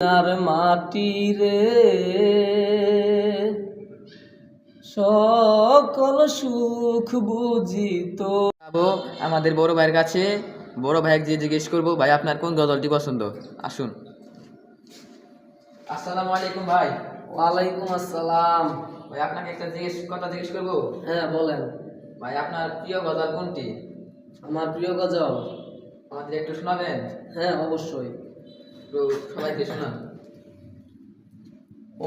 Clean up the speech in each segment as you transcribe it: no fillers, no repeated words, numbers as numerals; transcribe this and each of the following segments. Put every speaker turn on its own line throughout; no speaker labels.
আর মাটি রে সকল সুখ বুঝিত।
আমাদের বড় ভাইয়ের কাছে বড় ভাইকে যে জিজ্ঞেস করবো, ভাই আপনার কোন গজলটি পছন্দ? আসুন। আসসালামু আলাইকুম ভাই।
ওয়ালাইকুম আসসালাম।
ভাই আপনাকে একটা কথা জিজ্ঞেস করবো।
হ্যাঁ বলেন।
ভাই আপনার প্রিয় গজল কোনটি?
আমার প্রিয় গজল
আমাদের একটু শোনাবেন?
হ্যাঁ অবশ্যই।
একটু সবাইকে শোনান।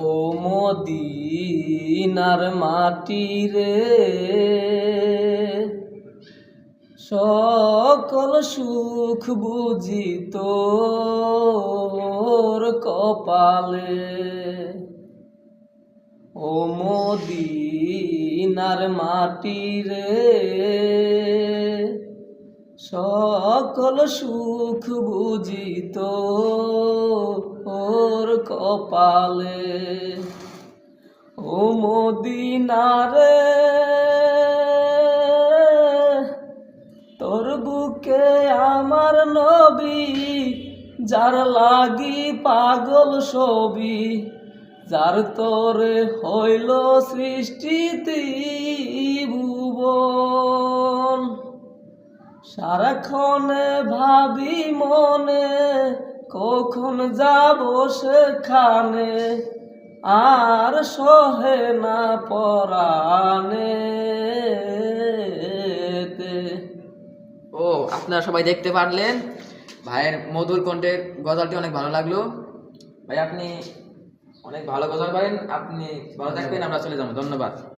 ও মদিনার মাটি রে সকল সুখ বুঝিত কপালে। ও মদিনার মাটি রে সকল সুখ বুঝিত কপালে। ও মদিনারে তোর বুকে আমার নবী, যার লাগি পাগল সবি, যার তোরে হইল সৃষ্টি ত্রিভুবন। সারাক্ষণে ভাবি মনে কখন যাব সেখানে, আর সহে না পরাণে।
ও আপনারা সবাই দেখতে পারলেন, ভাইয়ের মধুর কণ্ঠের গজলটি অনেক ভালো লাগলো। ভাই আপনি অনেক ভালো গজল পারেন, আপনি ভালো থাকবেন, আমরা চলে যাবো। ধন্যবাদ।